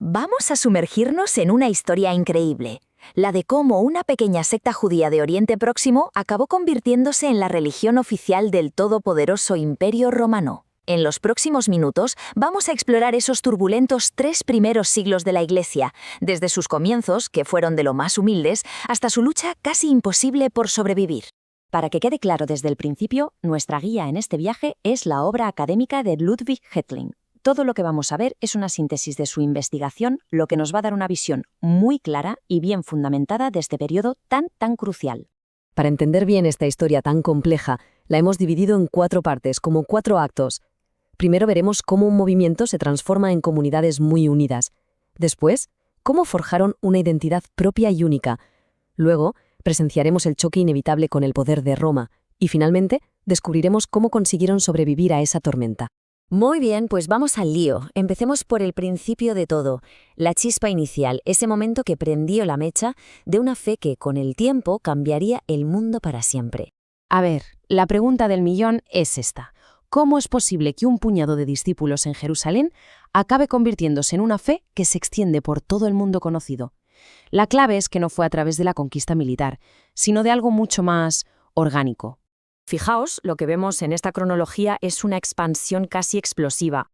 Vamos a sumergirnos en una historia increíble, la de cómo una pequeña secta judía de Oriente Próximo acabó convirtiéndose en la religión oficial del todopoderoso Imperio Romano. En los próximos minutos vamos a explorar esos turbulentos 3 primeros siglos de la Iglesia, desde sus comienzos, que fueron de lo más humildes, hasta su lucha casi imposible por sobrevivir. Para que quede claro desde el principio, nuestra guía en este viaje es la obra académica de Ludwig Hetling. Todo lo que vamos a ver es una síntesis de su investigación, lo que nos va a dar una visión muy clara y bien fundamentada de este periodo tan crucial. Para entender bien esta historia tan compleja, la hemos dividido en 4 partes, como 4 actos. Primero veremos cómo un movimiento se transforma en comunidades muy unidas. Después, cómo forjaron una identidad propia y única. Luego, presenciaremos el choque inevitable con el poder de Roma. Y finalmente, descubriremos cómo consiguieron sobrevivir a esa tormenta. Muy bien, pues vamos al lío. Empecemos por el principio de todo, la chispa inicial, ese momento que prendió la mecha de una fe que con el tiempo cambiaría el mundo para siempre. A ver, la pregunta del millón es esta. ¿Cómo es posible que un puñado de discípulos en Jerusalén acabe convirtiéndose en una fe que se extiende por todo el mundo conocido? La clave es que no fue a través de la conquista militar, sino de algo mucho más orgánico. Fijaos, lo que vemos en esta cronología es una expansión casi explosiva.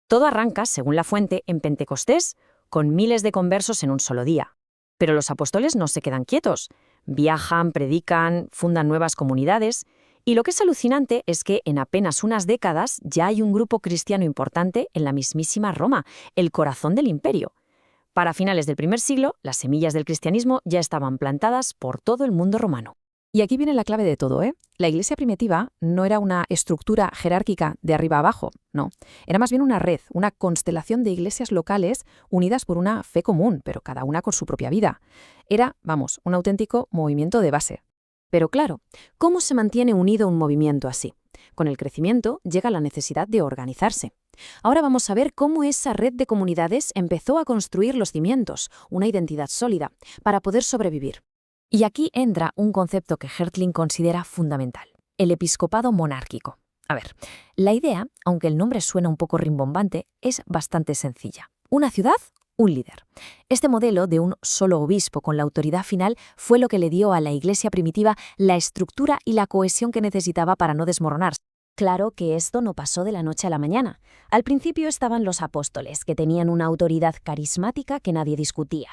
Todo arranca, según la fuente, en Pentecostés, con miles de conversos en un solo día. Pero los apóstoles no se quedan quietos. Viajan, predican, fundan nuevas comunidades. Y lo que es alucinante es que en apenas unas décadas ya hay un grupo cristiano importante en la mismísima Roma, el corazón del imperio. Para finales del primer siglo, las semillas del cristianismo ya estaban plantadas por todo el mundo romano. Y aquí viene la clave de todo, ¿eh? La iglesia primitiva no era una estructura jerárquica de arriba a abajo, no. Era más bien una red, una constelación de iglesias locales unidas por una fe común, pero cada una con su propia vida. Era, un auténtico movimiento de base. Pero claro, ¿cómo se mantiene unido un movimiento así? Con el crecimiento llega la necesidad de organizarse. Ahora vamos a ver cómo esa red de comunidades empezó a construir los cimientos, una identidad sólida, para poder sobrevivir. Y aquí entra un concepto que Hetling considera fundamental, el episcopado monárquico. A ver, la idea, aunque el nombre suena un poco rimbombante, es bastante sencilla. Una ciudad, un líder. Este modelo de un solo obispo con la autoridad final fue lo que le dio a la iglesia primitiva la estructura y la cohesión que necesitaba para no desmoronarse. Claro que esto no pasó de la noche a la mañana. Al principio estaban los apóstoles, que tenían una autoridad carismática que nadie discutía.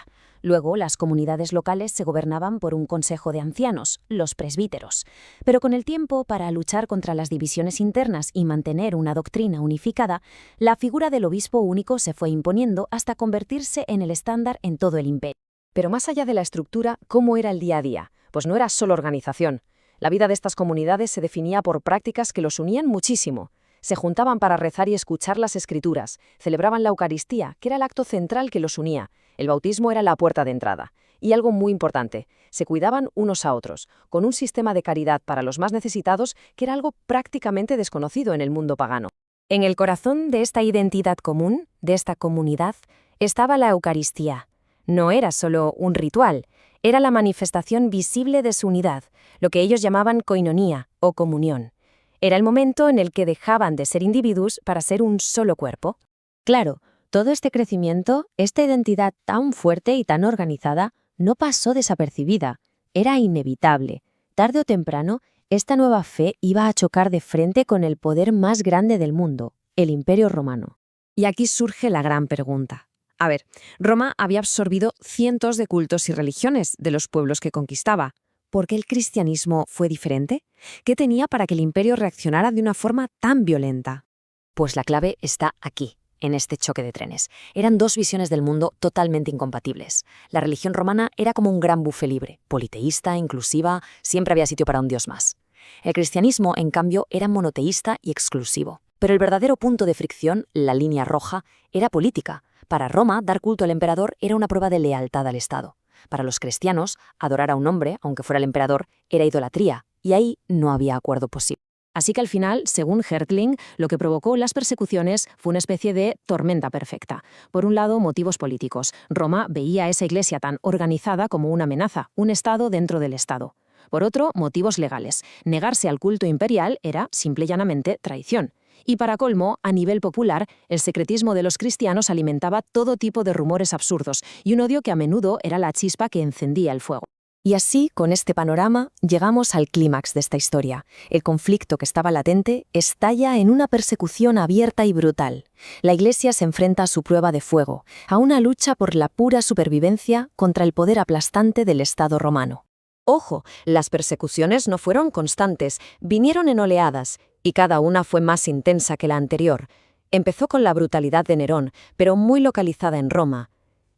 Luego, las comunidades locales se gobernaban por un consejo de ancianos, los presbíteros. Pero con el tiempo, para luchar contra las divisiones internas y mantener una doctrina unificada, la figura del obispo único se fue imponiendo hasta convertirse en el estándar en todo el imperio. Pero más allá de la estructura, ¿cómo era el día a día? Pues no era solo organización. La vida de estas comunidades se definía por prácticas que los unían muchísimo. Se juntaban para rezar y escuchar las Escrituras, celebraban la Eucaristía, que era el acto central que los unía. El bautismo era la puerta de entrada. Y algo muy importante, se cuidaban unos a otros, con un sistema de caridad para los más necesitados que era algo prácticamente desconocido en el mundo pagano. En el corazón de esta identidad común, de esta comunidad, estaba la Eucaristía. No era solo un ritual, era la manifestación visible de su unidad, lo que ellos llamaban koinonía o comunión. Era el momento en el que dejaban de ser individuos para ser un solo cuerpo. Claro, todo este crecimiento, esta identidad tan fuerte y tan organizada, no pasó desapercibida. Era inevitable. Tarde o temprano, esta nueva fe iba a chocar de frente con el poder más grande del mundo, el Imperio Romano. Y aquí surge la gran pregunta. A ver, Roma había absorbido cientos de cultos y religiones de los pueblos que conquistaba. ¿Por qué el cristianismo fue diferente? ¿Qué tenía para que el imperio reaccionara de una forma tan violenta? Pues la clave está aquí, en este choque de trenes. Eran 2 visiones del mundo totalmente incompatibles. La religión romana era como un gran buffet libre, politeísta, inclusiva, siempre había sitio para un dios más. El cristianismo, en cambio, era monoteísta y exclusivo. Pero el verdadero punto de fricción, la línea roja, era política. Para Roma, dar culto al emperador era una prueba de lealtad al Estado. Para los cristianos, adorar a un hombre, aunque fuera el emperador, era idolatría, y ahí no había acuerdo posible. Así que al final, según Hetling, lo que provocó las persecuciones fue una especie de tormenta perfecta. Por un lado, motivos políticos. Roma veía a esa iglesia tan organizada como una amenaza, un Estado dentro del Estado. Por otro, motivos legales. Negarse al culto imperial era, simple y llanamente, traición. Y para colmo, a nivel popular, el secretismo de los cristianos alimentaba todo tipo de rumores absurdos y un odio que a menudo era la chispa que encendía el fuego. Y así, con este panorama, llegamos al clímax de esta historia. El conflicto que estaba latente estalla en una persecución abierta y brutal. La Iglesia se enfrenta a su prueba de fuego, a una lucha por la pura supervivencia contra el poder aplastante del Estado romano. Ojo, las persecuciones no fueron constantes, vinieron en oleadas, y cada una fue más intensa que la anterior. Empezó con la brutalidad de Nerón, pero muy localizada en Roma.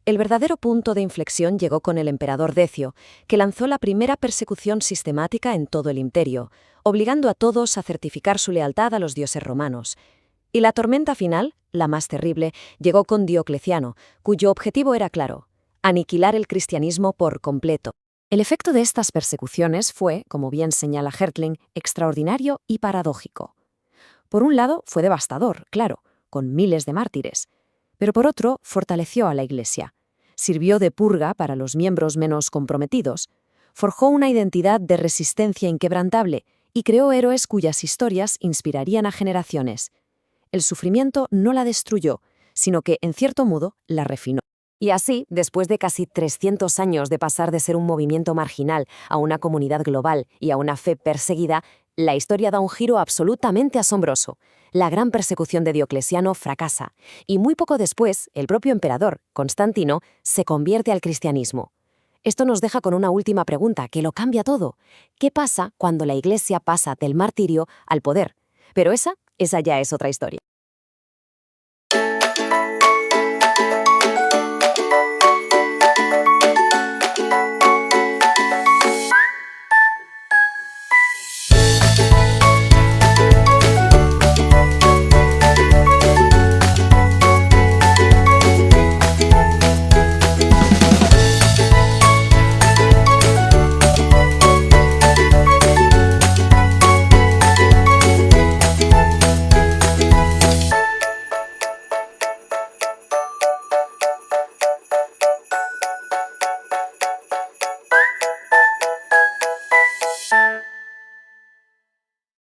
El verdadero punto de inflexión llegó con el emperador Decio, que lanzó la primera persecución sistemática en todo el imperio, obligando a todos a certificar su lealtad a los dioses romanos. Y la tormenta final, la más terrible, llegó con Diocleciano, cuyo objetivo era claro: aniquilar el cristianismo por completo. El efecto de estas persecuciones fue, como bien señala Hertling, extraordinario y paradójico. Por un lado, fue devastador, claro, con miles de mártires. Pero por otro, fortaleció a la Iglesia. Sirvió de purga para los miembros menos comprometidos, forjó una identidad de resistencia inquebrantable y creó héroes cuyas historias inspirarían a generaciones. El sufrimiento no la destruyó, sino que, en cierto modo, la refinó. Y así, después de casi 300 años de pasar de ser un movimiento marginal a una comunidad global y a una fe perseguida, la historia da un giro absolutamente asombroso. La gran persecución de Diocleciano fracasa, y muy poco después, el propio emperador, Constantino, se convierte al cristianismo. Esto nos deja con una última pregunta que lo cambia todo. ¿Qué pasa cuando la Iglesia pasa del martirio al poder? Pero esa ya es otra historia.